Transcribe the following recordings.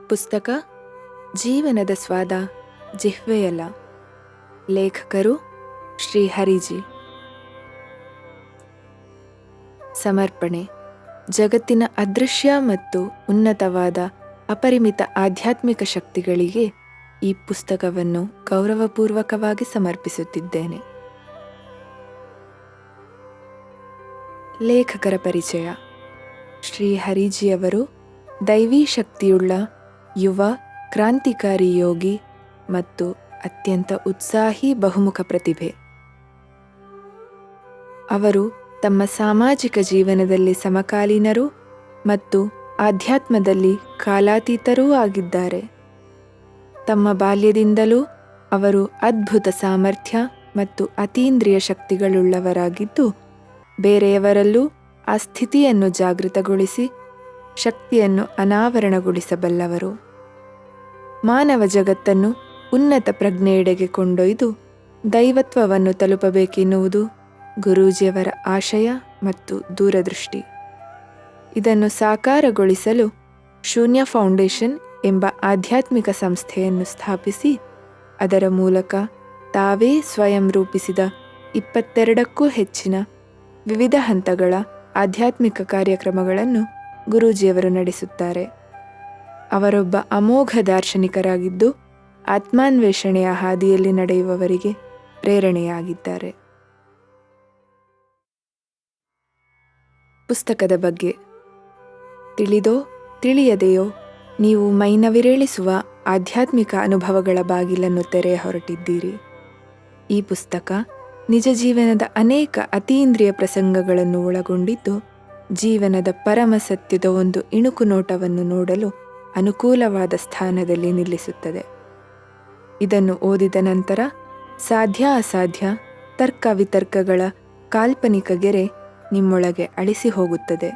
ಪುಸ್ತಕ ಜೀವನದ ಸ್ವಾದ ಜಿಹ್ವೆಯಲ್ಲ. ಲೇಖಕರು ಶ್ರೀ ಹರಿಜಿ. ಸಮರ್ಪಣೆ. ಜಗತ್ತಿನ ಅದೃಶ್ಯ ಮತ್ತು ಉನ್ನತವಾದ ಅಪರಿಮಿತ ಆಧ್ಯಾತ್ಮಿಕ ಶಕ್ತಿಗಳಿಗೆ ಈ ಪುಸ್ತಕವನ್ನು ಗೌರವಪೂರ್ವಕವಾಗಿ ಸಮರ್ಪಿಸುತ್ತಿದ್ದೇನೆ. ಲೇಖಕರ ಪರಿಚಯ. ಶ್ರೀ ಹರಿಜಿಯವರು ದೈವೀ ಶಕ್ತಿಯುಳ್ಳ ಯುವ ಕ್ರಾಂತಿಕಾರಿ ಯೋಗಿ ಮತ್ತು ಅತ್ಯಂತ ಉತ್ಸಾಹಿ ಬಹುಮುಖ ಪ್ರತಿಭೆ. ಅವರು ತಮ್ಮ ಸಾಮಾಜಿಕ ಜೀವನದಲ್ಲಿ ಸಮಕಾಲೀನರು ಮತ್ತು ಆಧ್ಯಾತ್ಮದಲ್ಲಿ ಕಾಲಾತೀತರೂ ಆಗಿದ್ದಾರೆ. ತಮ್ಮ ಬಾಲ್ಯದಿಂದಲೂ ಅವರು ಅದ್ಭುತ ಸಾಮರ್ಥ್ಯ ಮತ್ತು ಅತೀಂದ್ರಿಯ ಶಕ್ತಿಗಳುಳ್ಳವರಾಗಿದ್ದು, ಬೇರೆಯವರಲ್ಲೂ ಆ ಸ್ಥಿತಿಯನ್ನು ಜಾಗೃತಗೊಳಿಸಿ ಶಕ್ತಿಯನ್ನು ಅನಾವರಣಗೊಳಿಸಬಲ್ಲವರು. ಮಾನವ ಜಗತ್ತನ್ನು ಉನ್ನತ ಪ್ರಜ್ಞೆಯೆಡೆಗೆ ಕೊಂಡೊಯ್ದು ದೈವತ್ವವನ್ನು ತಲುಪಬೇಕೆನ್ನುವುದು ಗುರೂಜಿಯವರ ಆಶಯ ಮತ್ತು ದೂರದೃಷ್ಟಿ. ಇದನ್ನು ಸಾಕಾರಗೊಳಿಸಲು ಶೂನ್ಯ ಫೌಂಡೇಶನ್ ಎಂಬ ಆಧ್ಯಾತ್ಮಿಕ ಸಂಸ್ಥೆಯನ್ನು ಸ್ಥಾಪಿಸಿ ಅದರ ಮೂಲಕ ತಾವೇ ಸ್ವಯಂ ರೂಪಿಸಿದ 22ಕ್ಕೂ ಹೆಚ್ಚಿನ ವಿವಿಧ ಹಂತಗಳ ಆಧ್ಯಾತ್ಮಿಕ ಕಾರ್ಯಕ್ರಮಗಳನ್ನು ಗುರೂಜಿಯವರು ನಡೆಸುತ್ತಾರೆ. ಅವರೊಬ್ಬ ಅಮೋಘ ದಾರ್ಶನಿಕರಾಗಿದ್ದು, ಆತ್ಮಾನ್ವೇಷಣೆಯ ಹಾದಿಯಲ್ಲಿ ನಡೆಯುವವರಿಗೆ ಪ್ರೇರಣೆಯಾಗಿದ್ದಾರೆ. ಪುಸ್ತಕದ ಬಗ್ಗೆ. ತಿಳಿದೋ ತಿಳಿಯದೆಯೋ ನೀವು ಮೈನವಿರೇಳಿಸುವ ಆಧ್ಯಾತ್ಮಿಕ ಅನುಭವಗಳ ಬಾಗಿಲನ್ನು ತೆರೆಯ ಹೊರಟಿದ್ದೀರಿ. ಈ ಪುಸ್ತಕ ನಿಜ ಜೀವನದ ಅನೇಕ ಅತೀಂದ್ರಿಯ ಪ್ರಸಂಗಗಳನ್ನು ಒಳಗೊಂಡಿದ್ದು, ಜೀವನದ ಪರಮ ಸತ್ಯದ ಒಂದು ಇಣುಕು ನೋಟವನ್ನು ನೋಡಲು ಅನುಕೂಲವಾದ ಸ್ಥಾನದಲ್ಲಿ ನಿಲ್ಲಿಸುತ್ತದೆ. ಇದನ್ನು ಓದಿದ ನಂತರ ಸಾಧ್ಯ ಅಸಾಧ್ಯ ತರ್ಕ ವಿತರ್ಕಗಳ ಕಾಲ್ಪನಿಕ ಗೆರೆ ನಿಮ್ಮೊಳಗೆ ಅಳಿಸಿ ಹೋಗುತ್ತದೆ.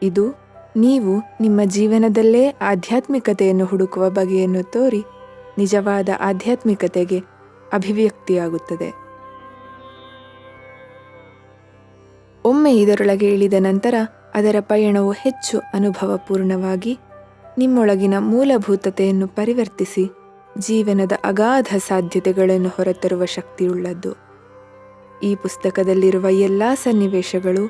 ಇದು ನೀವು ನಿಮ್ಮ ಜೀವನದಲ್ಲೇ ಆಧ್ಯಾತ್ಮಿಕತೆಯನ್ನು ಹುಡುಕುವ ಬಗೆಯನ್ನು ತೋರಿ ನಿಜವಾದ ಆಧ್ಯಾತ್ಮಿಕತೆಗೆ ಅಭಿವ್ಯಕ್ತಿಯಾಗುತ್ತದೆ. ಒಮ್ಮೆ ಇದರೊಳಗೆ ಇಳಿದ ನಂತರ ಅದರ ಪಯಣವು ಹೆಚ್ಚು ಅನುಭವಪೂರ್ಣವಾಗಿ ನಿಮ್ಮೊಳಗಿನ ಮೂಲಭೂತತೆಯನ್ನು ಪರಿವರ್ತಿಸಿ ಜೀವನದ ಅಗಾಧ ಸಾಧ್ಯತೆಗಳನ್ನು ಹೊರತರುವ ಶಕ್ತಿಯುಳ್ಳದ್ದು. ಈ ಪುಸ್ತಕದಲ್ಲಿರುವ ಎಲ್ಲ ಸನ್ನಿವೇಶಗಳು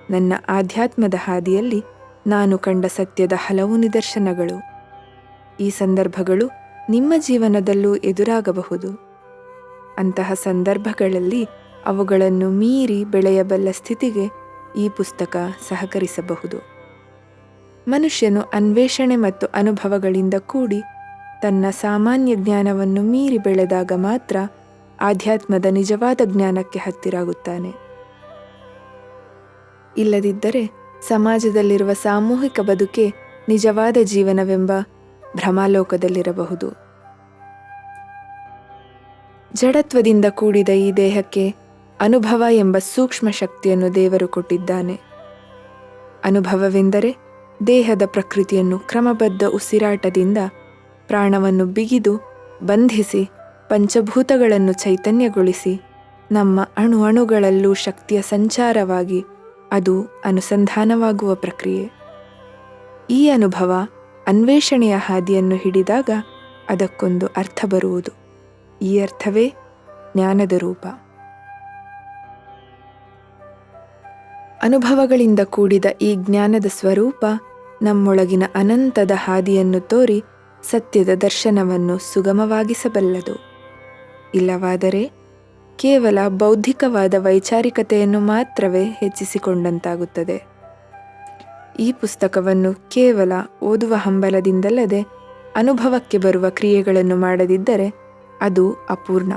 ನನ್ನ ಆಧ್ಯಾತ್ಮದ ಹಾದಿಯಲ್ಲಿ ನಾನು ಕಂಡ ಸತ್ಯದ ಹಲವು ನಿದರ್ಶನಗಳು. ಈ ಸಂದರ್ಭಗಳು ನಿಮ್ಮ ಜೀವನದಲ್ಲೂ ಎದುರಾಗಬಹುದು. ಅಂತಹ ಸಂದರ್ಭಗಳಲ್ಲಿ ಅವುಗಳನ್ನು ಮೀರಿ ಬೆಳೆಯಬಲ್ಲ ಸ್ಥಿತಿಗೆ ಈ ಪುಸ್ತಕ ಸಹಕರಿಸಬಹುದು. ಮನುಷ್ಯನು ಅನ್ವೇಷಣೆ ಮತ್ತು ಅನುಭವಗಳಿಂದ ಕೂಡಿ ತನ್ನ ಸಾಮಾನ್ಯ ಜ್ಞಾನವನ್ನು ಮೀರಿ ಬೆಳೆದಾಗ ಮಾತ್ರ ಆಧ್ಯಾತ್ಮದ ನಿಜವಾದ ಜ್ಞಾನಕ್ಕೆ ಹತ್ತಿರಾಗುತ್ತಾನೆ. ಇಲ್ಲದಿದ್ದರೆ ಸಮಾಜದಲ್ಲಿರುವ ಸಾಮೂಹಿಕ ಬದುಕೆ ನಿಜವಾದ ಜೀವನವೆಂಬ ಭ್ರಮಾಲೋಕದಲ್ಲಿರಬಹುದು. ಜಡತ್ವದಿಂದ ಕೂಡಿದ ಈ ದೇಹಕ್ಕೆ ಅನುಭವ ಎಂಬ ಸೂಕ್ಷ್ಮ ಶಕ್ತಿಯನ್ನು ದೇವರು ಕೊಟ್ಟಿದ್ದಾನೆ. ಅನುಭವವೆಂದರೆ ದೇಹದ ಪ್ರಕೃತಿಯನ್ನು ಕ್ರಮಬದ್ಧ ಉಸಿರಾಟದಿಂದ ಪ್ರಾಣವನ್ನು ಬಿಗಿದು ಬಂಧಿಸಿ ಪಂಚಭೂತಗಳನ್ನು ಚೈತನ್ಯಗೊಳಿಸಿ ನಮ್ಮ ಅಣು ಅಣುಗಳಲ್ಲೂ ಶಕ್ತಿಯ ಸಂಚಾರವಾಗಿ ಅದು ಅನುಸಂಧಾನವಾಗುವ ಪ್ರಕ್ರಿಯೆ. ಈ ಅನುಭವ ಅನ್ವೇಷಣೆಯ ಹಾದಿಯನ್ನು ಹಿಡಿದಾಗ ಅದಕ್ಕೊಂದು ಅರ್ಥ ಬರುವುದು. ಈ ಅರ್ಥವೇ ಜ್ಞಾನದ ರೂಪ. ಅನುಭವಗಳಿಂದ ಕೂಡಿದ ಈ ಜ್ಞಾನದ ಸ್ವರೂಪ ನಮ್ಮೊಳಗಿನ ಅನಂತದ ಹಾದಿಯನ್ನು ತೋರಿ ಸತ್ಯದ ದರ್ಶನವನ್ನು ಸುಗಮವಾಗಿಸಬಲ್ಲದು. ಇಲ್ಲವಾದರೆ ಕೇವಲ ಬೌದ್ಧಿಕವಾದ ವೈಚಾರಿಕತೆಯನ್ನು ಮಾತ್ರವೇ ಹೆಚ್ಚಿಸಿಕೊಂಡಂತಾಗುತ್ತದೆ. ಈ ಪುಸ್ತಕವನ್ನು ಕೇವಲ ಓದುವ ಹಂಬಲದಿಂದಲ್ಲದೆ ಅನುಭವಕ್ಕೆ ಬರುವ ಕ್ರಿಯೆಗಳನ್ನು ಮಾಡದಿದ್ದರೆ ಅದು ಅಪೂರ್ಣ.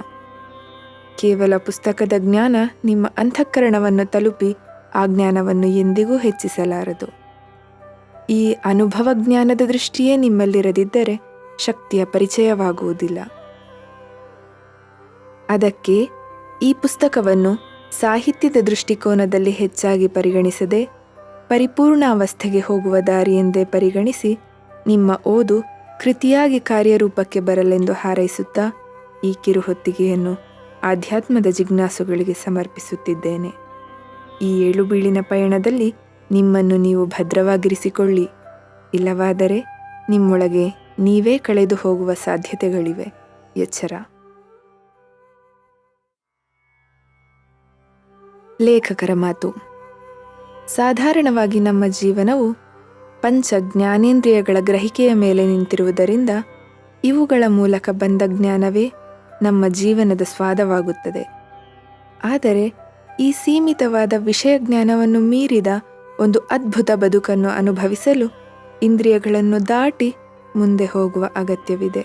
ಕೇವಲ ಪುಸ್ತಕದ ಜ್ಞಾನ ನಿಮ್ಮ ಅಂತಃಕರಣವನ್ನು ತಲುಪಿ ಆ ಜ್ಞಾನವನ್ನು ಎಂದಿಗೂ ಹೆಚ್ಚಿಸಲಾರದು. ಈ ಅನುಭವ ಜ್ಞಾನದ ದೃಷ್ಟಿಯೇ ನಿಮ್ಮಲ್ಲಿರದಿದ್ದರೆ ಶಕ್ತಿಯ ಪರಿಚಯವಾಗುವುದಿಲ್ಲ. ಅದಕ್ಕೆ ಈ ಪುಸ್ತಕವನ್ನು ಸಾಹಿತ್ಯದ ದೃಷ್ಟಿಕೋನದಲ್ಲಿ ಹೆಚ್ಚಾಗಿ ಪರಿಗಣಿಸದೆ ಪರಿಪೂರ್ಣ ಅವಸ್ಥೆಗೆ ಹೋಗುವ ದಾರಿಯೆಂದೇ ಪರಿಗಣಿಸಿ ನಿಮ್ಮ ಓದು ಕೃತಿಯಾಗಿ ಕಾರ್ಯರೂಪಕ್ಕೆ ಬರಲೆಂದು ಹಾರೈಸುತ್ತಾ ಈ ಕಿರುಹೊತ್ತಿಗೆಯನ್ನು ಆಧ್ಯಾತ್ಮದ ಜಿಜ್ಞಾಸುಗಳಿಗೆ ಸಮರ್ಪಿಸುತ್ತಿದ್ದೇನೆ. ಈ ಏಳುಬೀಳಿನ ಪಯಣದಲ್ಲಿ ನಿಮ್ಮನ್ನು ನೀವು ಭದ್ರವಾಗಿರಿಸಿಕೊಳ್ಳಿ. ಇಲ್ಲವಾದರೆ ನಿಮ್ಮೊಳಗೆ ನೀವೇ ಕಳೆದು ಹೋಗುವ ಸಾಧ್ಯತೆಗಳಿವೆ. ಎಚ್ಚರ. ಲೇಖಕರ ಮಾತು. ಸಾಧಾರಣವಾಗಿ ನಮ್ಮ ಜೀವನವು ಪಂಚ ಜ್ಞಾನೇಂದ್ರಿಯಗಳ ಗ್ರಹಿಕೆಯ ಮೇಲೆ ನಿಂತಿರುವುದರಿಂದ ಇವುಗಳ ಮೂಲಕ ಬಂದ ಜ್ಞಾನವೇ ನಮ್ಮ ಜೀವನದ ಸ್ವಾದವಾಗುತ್ತದೆ. ಆದರೆ ಈ ಸೀಮಿತವಾದ ವಿಷಯ ಜ್ಞಾನವನ್ನು ಮೀರಿದ ಒಂದು ಅದ್ಭುತ ಬದುಕನ್ನು ಅನುಭವಿಸಲು ಇಂದ್ರಿಯಗಳನ್ನು ದಾಟಿ ಮುಂದೆ ಹೋಗುವ ಅಗತ್ಯವಿದೆ.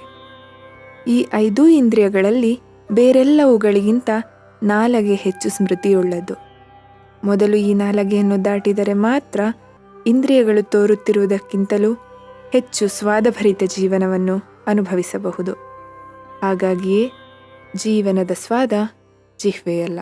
ಈ 5 ಇಂದ್ರಿಯಗಳಲ್ಲಿ ಬೇರೆಲ್ಲವುಗಳಿಗಿಂತ ನಾಲಗೆ ಹೆಚ್ಚು ಸ್ಮೃತಿಯುಳ್ಳದ್ದು. ಮೊದಲು ಈ ನಾಲಗೆಯನ್ನು ದಾಟಿದರೆ ಮಾತ್ರ ಇಂದ್ರಿಯಗಳು ತೋರುತ್ತಿರುವುದಕ್ಕಿಂತಲೂ ಹೆಚ್ಚು ಸ್ವಾದಭರಿತ ಜೀವನವನ್ನು ಅನುಭವಿಸಬಹುದು. ಹಾಗಾಗಿಯೇ ಜೀವನದ ಸ್ವಾದ ಜಿಹ್ವೆಯಲ್ಲ.